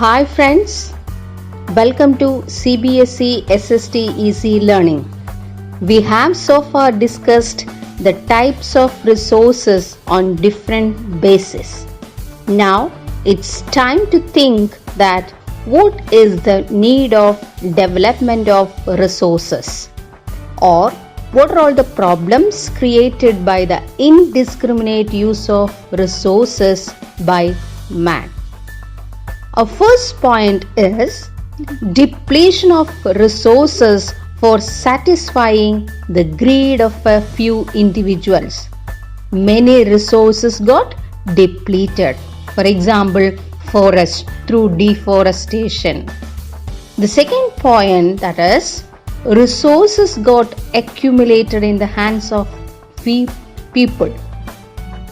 Hi friends, welcome to CBSE SST Easy Learning. We have so far discussed the types of resources on different bases. Now it's time to think that what is the need of development of resources, or what are all the problems created by the indiscriminate use of resources by man. Our first point is depletion of resources for satisfying the greed of a few individuals. Many resources got depleted. For example, forest through deforestation. The second point, that is, resources got accumulated in the hands of few people.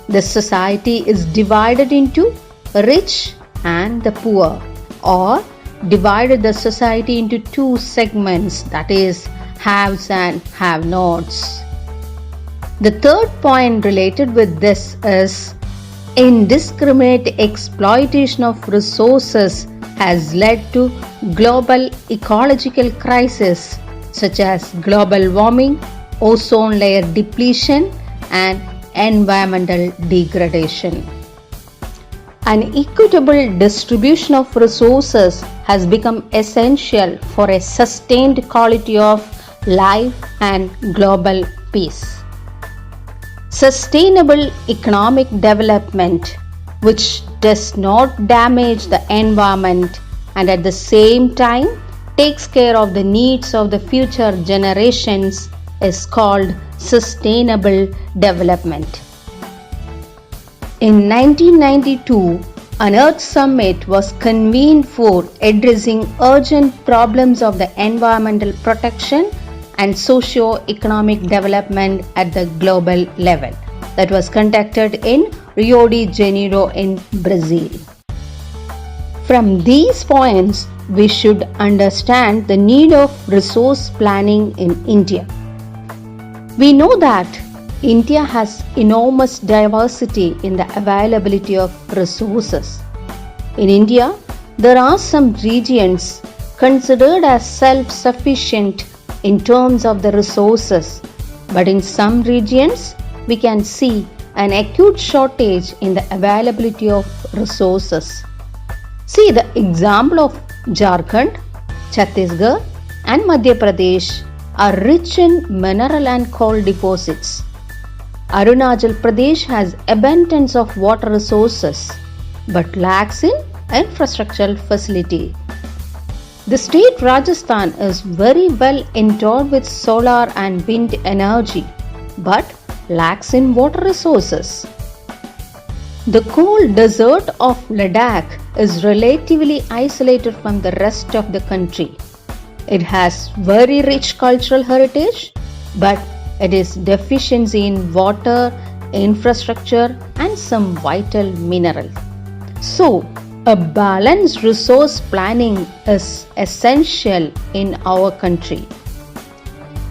The society is divided into rich and the poor, or divided the society into two segments, that is, haves and have-nots. The third point related with this is indiscriminate exploitation of resources has led to global ecological crisis such as global warming, ozone layer depletion, and environmental degradation. An equitable distribution of resources has become essential for a sustained quality of life and global peace. Sustainable economic development, which does not damage the environment and at the same time takes care of the needs of the future generations, is called sustainable development. In 1992, an Earth Summit was convened for addressing urgent problems of the environmental protection and socio-economic development at the global level. That was conducted in Rio de Janeiro in Brazil. From these points, we should understand the need of resource planning in India. We know that India has enormous diversity in the availability of resources. In India, there are some regions considered as self-sufficient in terms of the resources, but in some regions we can see an acute shortage in the availability of resources. See the example of Jharkhand, Chhattisgarh and Madhya Pradesh are rich in mineral and coal deposits. Arunachal Pradesh has abundance of water resources but lacks in infrastructural facility. The state Rajasthan is very well endowed with solar and wind energy but lacks in water resources. The cold desert of Ladakh is relatively isolated from the rest of the country. It has very rich cultural heritage, but it is deficiency in water, infrastructure and some vital minerals. So, a balanced resource planning is essential in our country.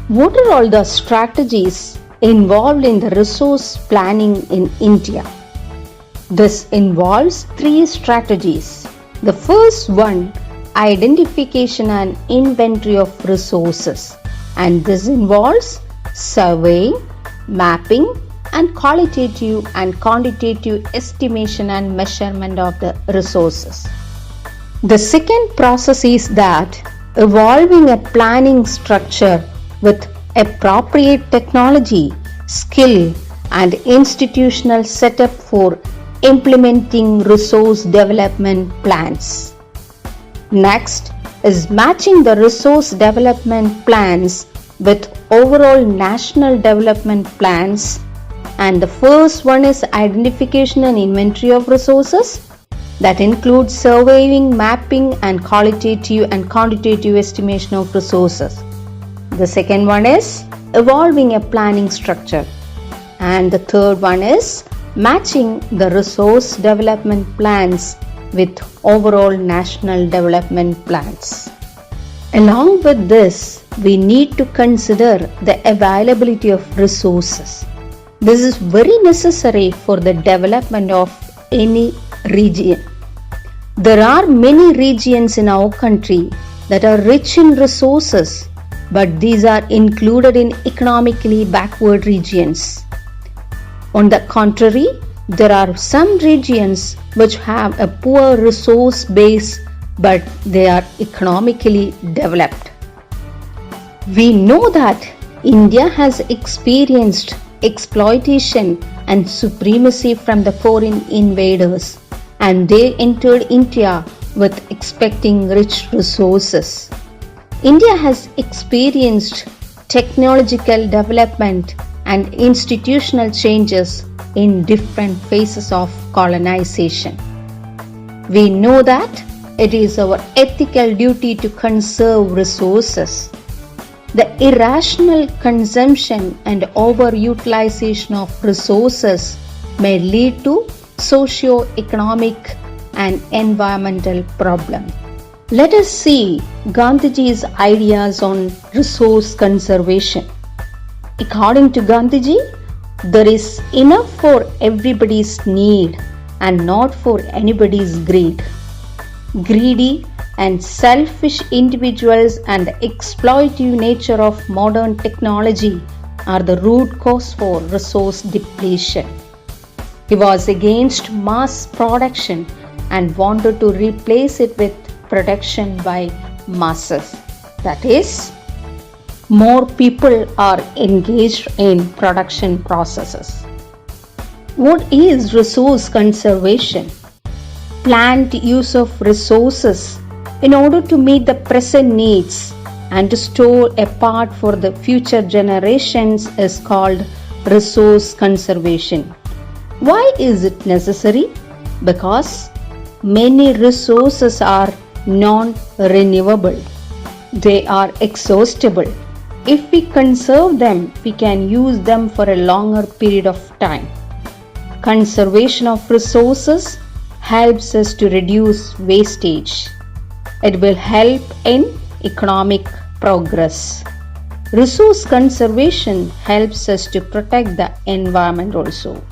What are all the strategies involved in the resource planning in India? This involves three strategies. The first one, identification and inventory of resources, and this involves surveying, mapping and qualitative and quantitative estimation and measurement of the resources. The second process is that evolving a planning structure with appropriate technology, skill and institutional setup for implementing resource development plans. Next is matching the resource development plans with overall national development plans, and the first one is identification and inventory of resources, that includes surveying, mapping and qualitative and quantitative estimation of resources. The second one is evolving a planning structure, and the third one is matching the resource development plans with overall national development plans. Along with this, we need to consider the availability of resources. This is very necessary for the development of any region. There are many regions in our country that are rich in resources, but these are included in economically backward regions. On the contrary, there are some regions which have a poor resource base, but they are economically developed. We know that India has experienced exploitation and supremacy from the foreign invaders, and they entered India with expecting rich resources. India has experienced technological development and institutional changes in different phases of colonization. We know that it is our ethical duty to conserve resources. The irrational consumption and overutilization of resources may lead to socio-economic and environmental problems. Let us see Gandhiji's ideas on resource conservation. According to Gandhiji, there is enough for everybody's need and not for anybody's greed. Greedy and selfish individuals and the exploitative nature of modern technology are the root cause for resource depletion. He was against mass production and wanted to replace it with production by masses. That is, more people are engaged in production processes. What is resource conservation? Planned use of resources in order to meet the present needs and to store a part for the future generations is called resource conservation. Why is it necessary? Because many resources are non-renewable. They are exhaustible. If we conserve them, we can use them for a longer period of time. Conservation of resources helps us to reduce wastage. It will help in economic progress. Resource conservation helps us to protect the environment also.